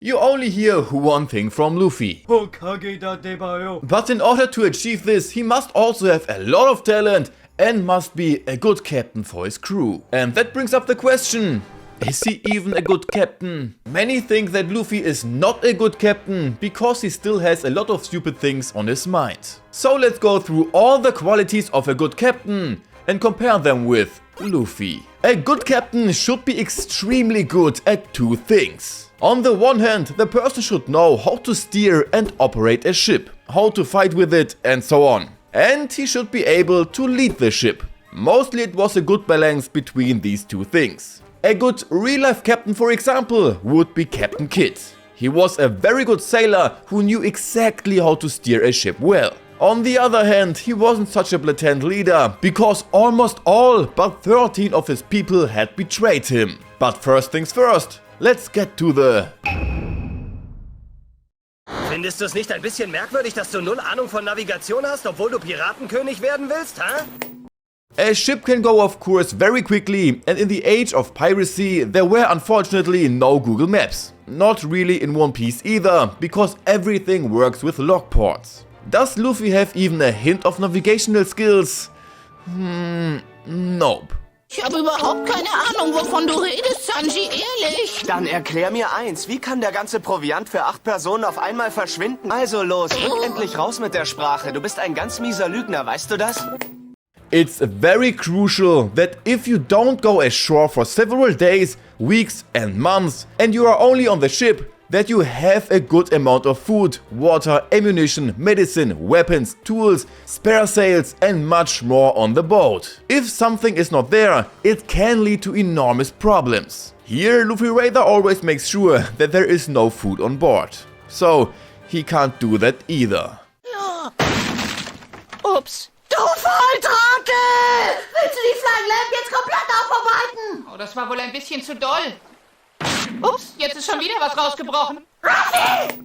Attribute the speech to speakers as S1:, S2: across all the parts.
S1: You only hear one thing from Luffy. But in order to achieve this, he must also have a lot of talent and must be a good captain for his crew. And that brings up the question, is he even a good captain? Many think that Luffy is not a good captain because he still has a lot of stupid things on his mind. So let's go through all the qualities of a good captain and compare them with Luffy. A good captain should be extremely good at two things. On the one hand, the person should know how to steer and operate a ship, how to fight with it and so on. And he should be able to lead the ship. Mostly it was a good balance between these two things. A good real-life captain, for example, would be Captain Kidd. He was a very good sailor who knew exactly how to steer a ship well. On the other hand, he wasn't such a blatant leader, because almost all but 13 of his people had betrayed him. But first things first, let's get to the...
S2: Findest du es nicht ein bisschen merkwürdig, dass du null Ahnung von Navigation hast, obwohl du Piratenkönig werden willst, hä?
S1: A ship can go off course very quickly, and in the age of piracy there were unfortunately no Google Maps. Not really in One Piece either, because everything works with log ports. Does Luffy have even a hint of navigational skills? Nope.
S3: Ich habe überhaupt keine Ahnung, wovon du redest, Sanji, ehrlich.
S2: Dann erklär mir eins, wie kann der ganze Proviant für 8 Personen auf einmal verschwinden? Also los, rück endlich raus mit der Sprache, du bist ein ganz mieser Lügner, weißt du das?
S1: It's very crucial that if you don't go ashore for several days, weeks and months, and you are only on the ship, that you have a good amount of food, water, ammunition, medicine, weapons, tools, spare sails and much more on the boat. If something is not there, it can lead to enormous problems. Here Luffy rather always makes sure that there is no food on board. So he can't do that either.
S3: Ja. Ups. Du Volltrottel! Willst du die Flaggenlampe jetzt komplett aufarbeiten?
S4: Oh, das war wohl ein bisschen zu doll. Ups, jetzt ist schon wieder was rausgebrochen.
S3: Ruffy!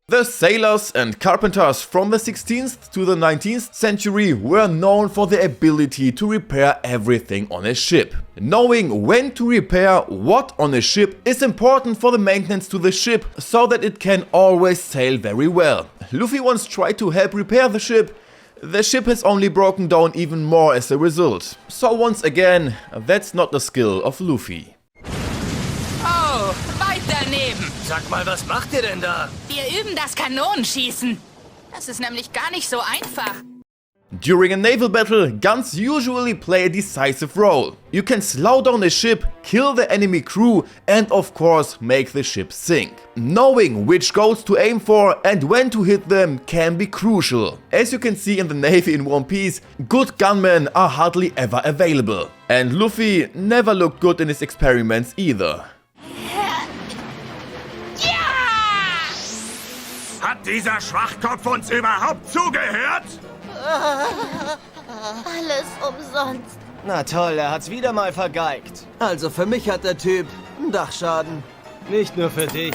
S1: The sailors and carpenters from the 16th to the 19th century were known for their ability to repair everything on a ship. Knowing when to repair what on a ship is important for the maintenance to the ship so that it can always sail very well. Luffy once tried to help repair the ship. The ship has only broken down even more as a result. So once again, that's not the skill of Luffy.
S4: Oh, weit daneben.
S2: Sag mal, was macht ihr denn da?
S4: Wir üben das Kanonenschießen. Das ist nämlich gar nicht so einfach.
S1: During a naval battle, guns usually play a decisive role. You can slow down a ship, kill the enemy crew and of course make the ship sink. Knowing which goals to aim for and when to hit them can be crucial. As you can see in the Navy in One Piece, good gunmen are hardly ever available. And Luffy never looked good in his experiments either.
S5: Hat dieser Schwachkopf uns überhaupt zugehört?
S3: Alles umsonst.
S2: Na toll, er hat's wieder mal vergeigt. Also für mich hat der Typ einen Dachschaden. Nicht nur für dich.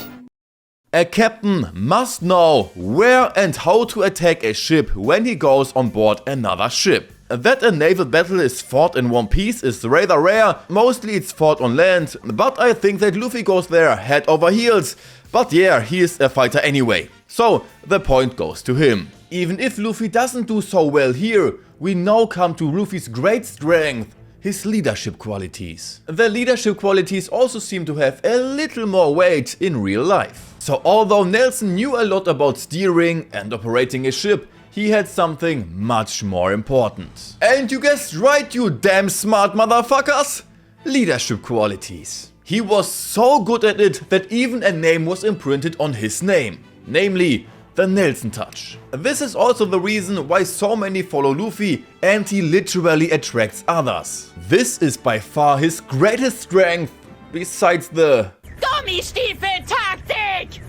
S1: A captain must know where and how to attack a ship when he goes on board another ship. That a naval battle is fought in One Piece is rather rare, mostly it's fought on land, but I think that Luffy goes there head over heels. But yeah, he is a fighter anyway, so the point goes to him. Even if Luffy doesn't do so well here, we now come to Luffy's great strength, his leadership qualities. The leadership qualities also seem to have a little more weight in real life. So although Nelson knew a lot about steering and operating a ship, he had something much more important. And you guessed right, you damn smart motherfuckers! Leadership qualities. He was so good at it that even a name was imprinted on his name, namely the Nelson Touch. This is also the reason why so many follow Luffy and he literally attracts others. This is by far his greatest strength, besides the
S4: Gummistiefel-Taktik!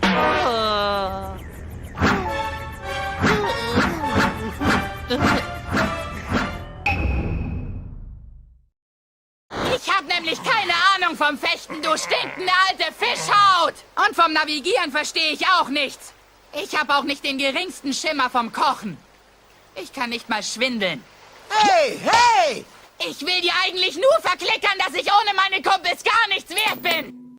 S4: Ich hab nämlich keine Ahnung vom Fechten, du stinkende alte Fischhaut! Und vom Navigieren verstehe ich auch nichts. Ich hab auch nicht den geringsten Schimmer vom Kochen. Ich kann nicht mal schwindeln.
S2: Hey, hey!
S4: Ich will dir eigentlich nur verklickern, dass ich ohne meine Kumpels gar nichts wert bin.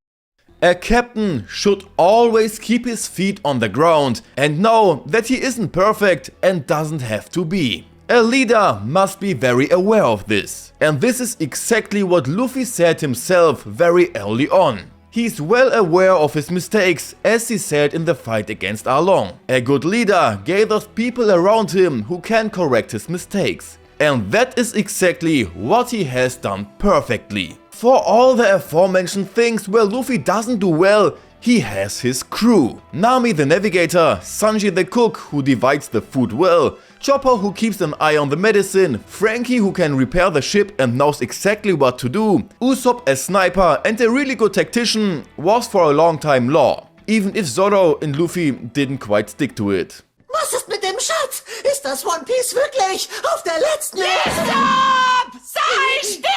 S1: A captain should always keep his feet on the ground and know that he isn't perfect and doesn't have to be. A leader must be very aware of this. And this is exactly what Luffy said himself very early on. He's well aware of his mistakes, as he said in the fight against Arlong. A good leader gathers people around him who can correct his mistakes. And that is exactly what he has done perfectly. For all the aforementioned things where Luffy doesn't do well, he has his crew. Nami the navigator, Sanji the cook who divides the food well, Chopper who keeps an eye on the medicine, Frankie who can repair the ship and knows exactly what to do, Usopp a sniper and a really good tactician was for a long time Law, even if Zoro and Luffy didn't quite stick to it.
S3: Was ist mit dem Schatz? Ist das One Piece wirklich auf der letzten...
S4: Stopp! Sei still!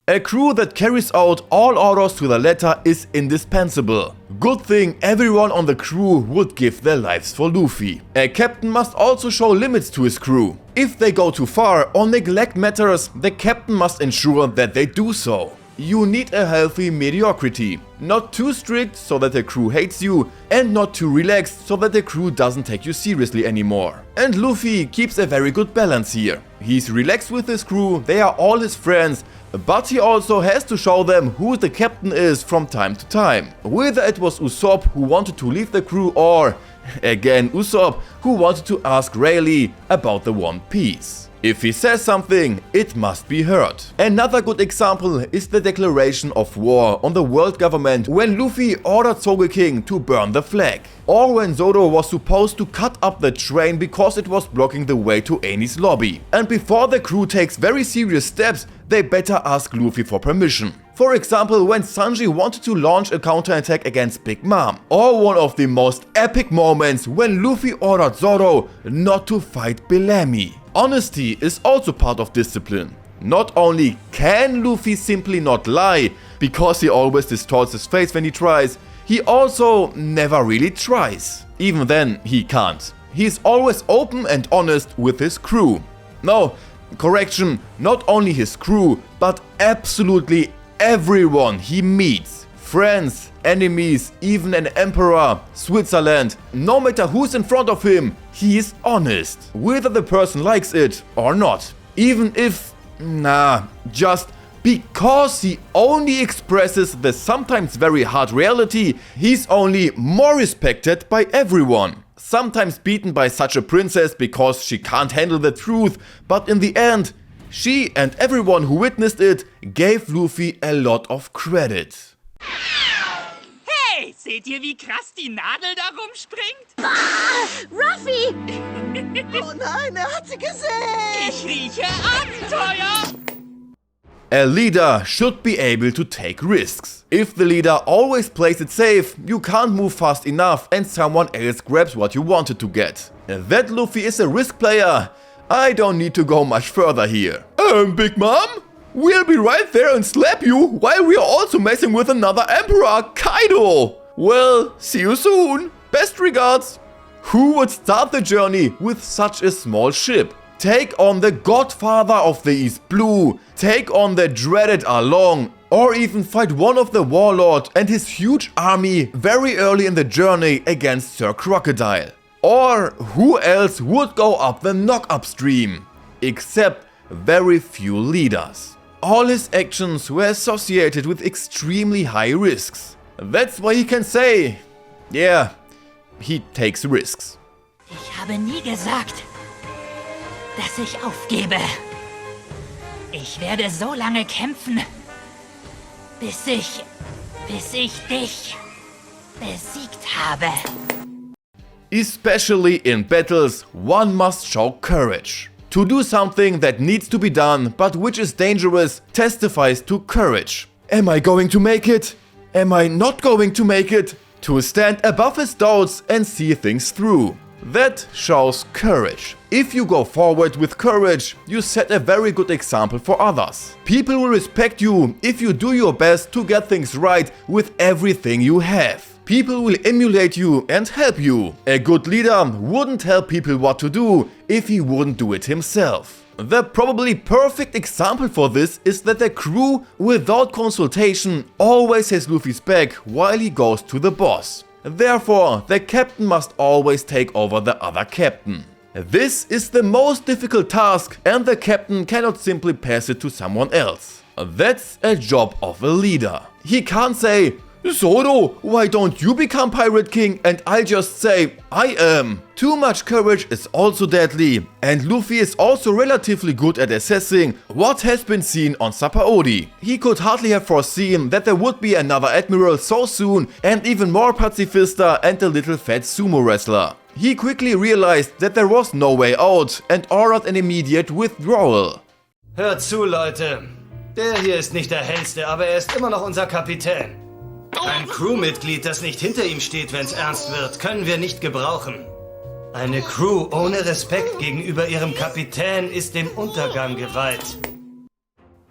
S1: A crew that carries out all orders to the letter is indispensable. Good thing everyone on the crew would give their lives for Luffy. A captain must also show limits to his crew. If they go too far or neglect matters, the captain must ensure that they do so. You need a healthy mediocrity. Not too strict so that the crew hates you, and not too relaxed so that the crew doesn't take you seriously anymore. And Luffy keeps a very good balance here. He's relaxed with his crew, they are all his friends, but he also has to show them who the captain is from time to time. Whether it was Usopp who wanted to leave the crew or, again Usopp, who wanted to ask Rayleigh about the One Piece. If he says something, it must be heard. Another good example is the declaration of war on the world government when Luffy ordered Sogeking to burn the flag. Or when Zoro was supposed to cut up the train because it was blocking the way to Enies lobby. And before the crew takes very serious steps, they better ask Luffy for permission. For example, when Sanji wanted to launch a counterattack against Big Mom. Or one of the most epic moments when Luffy ordered Zoro not to fight Bellamy. Honesty is also part of discipline. Not only can Luffy simply not lie, because he always distorts his face when he tries, he also never really tries. Even then, he can't. He's always open and honest with his crew. No, correction, not only his crew, but absolutely everyone he meets. Friends, enemies, even an emperor, Switzerland. No matter who's in front of him, he is honest. Whether the person likes it or not. Even if, just because he only expresses the sometimes very hard reality, he's only more respected by everyone. Sometimes beaten by such a princess because she can't handle the truth, but in the end, she and everyone who witnessed it gave Luffy a lot of credit.
S4: Hey, seht ihr, wie krass die Nadel da rumspringt?
S3: Ruffy! Oh nein, hat sie gesehen!
S4: Ich rieche Abenteuer!
S1: A leader should be able to take risks. If the leader always plays it safe, you can't move fast enough and someone else grabs what you wanted to get. That Luffy is a risk player, I don't need to go much further here. Big Mom? We'll be right there and slap you while we are also messing with another emperor, Kaido! Well, see you soon. Best regards. Who would start the journey with such a small ship? Take on the godfather of the East Blue, take on the dreaded Arlong, or even fight one of the warlord and his huge army very early in the journey against Sir Crocodile. Or who else would go up the knock-up stream? Except very few leaders. All his actions were associated with extremely high risks. That's why he can say, yeah, he takes risks.
S4: Ich habe nie gesagt, dass ich aufgebe. Ich werde so lange kämpfen, bis ich dich besiegt habe.
S1: Especially in battles, one must show courage. To do something that needs to be done, but which is dangerous, testifies to courage. Am I going to make it? Am I not going to make it? To stand above his doubts and see things through. That shows courage. If you go forward with courage, you set a very good example for others. People will respect you if you do your best to get things right with everything you have. People will emulate you and help you. A good leader wouldn't tell people what to do if he wouldn't do it himself. The probably perfect example for this is that the crew, without consultation, always has Luffy's back while he goes to the boss. Therefore, the captain must always take over the other captain. This is the most difficult task and the captain cannot simply pass it to someone else. That's a job of a leader. He can't say, "Zoro, why don't you become Pirate King?" and I'll just say, "I am." Too much courage is also deadly, and Luffy is also relatively good at assessing what has been seen on Sapaodi. He could hardly have foreseen that there would be another admiral so soon and even more pacifista and a little fat sumo wrestler. He quickly realized that there was no way out and ordered an immediate withdrawal.
S6: Hört zu, Leute. Der hier ist nicht der hellste, aber er ist immer noch unser Kapitän. Ein Crewmitglied, das nicht hinter ihm steht, wenn's ernst wird, können wir nicht gebrauchen. Eine Crew ohne Respekt gegenüber ihrem Kapitän ist dem Untergang geweiht.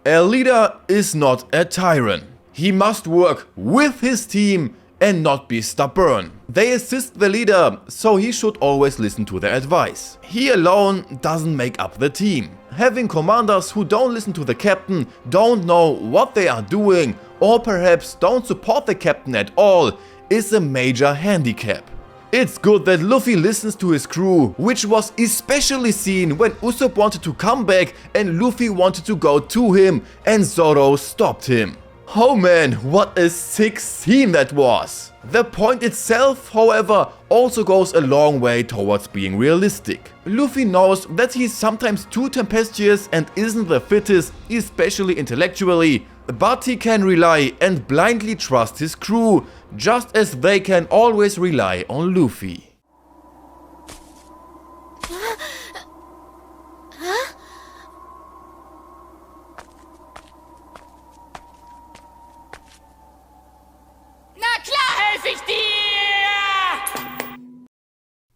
S1: A leader is not a tyrant. He must work with his team and not be stubborn. They assist the leader, so he should always listen to their advice. He alone doesn't make up the team. Having commanders who don't listen to the captain, don't know what they are doing, or perhaps don't support the captain at all, is a major handicap. It's good that Luffy listens to his crew, which was especially seen when Usopp wanted to come back and Luffy wanted to go to him and Zoro stopped him. Oh man, what a sick scene that was! The point itself, however, also goes a long way towards being realistic. Luffy knows that he's sometimes too tempestuous and isn't the fittest, especially intellectually, but he can rely and blindly trust his crew, just as they can always rely on Luffy.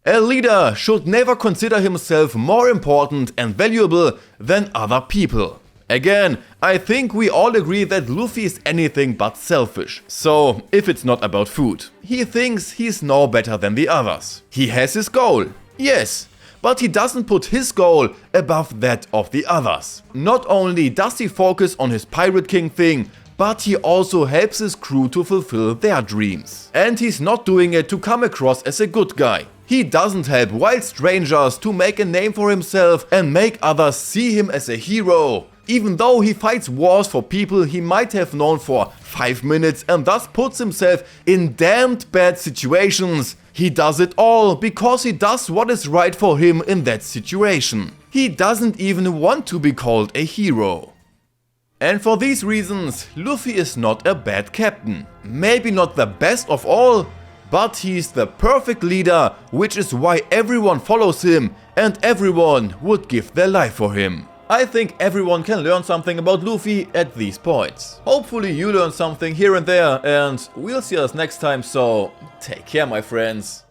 S1: A leader should never consider himself more important and valuable than other people. Again, I think we all agree that Luffy is anything but selfish. So, if it's not about food, he thinks he's no better than the others. He has his goal, yes, but he doesn't put his goal above that of the others. Not only does he focus on his Pirate King thing, but he also helps his crew to fulfill their dreams. And he's not doing it to come across as a good guy. He doesn't help wild strangers to make a name for himself and make others see him as a hero. Even though he fights wars for people he might have known for 5 minutes and thus puts himself in damned bad situations, he does it all because he does what is right for him in that situation. He doesn't even want to be called a hero. And for these reasons, Luffy is not a bad captain. Maybe not the best of all, but he's the perfect leader, which is why everyone follows him and everyone would give their life for him. I think everyone can learn something about Luffy at these points. Hopefully you learn something here and there, and we'll see us next time, so take care my friends.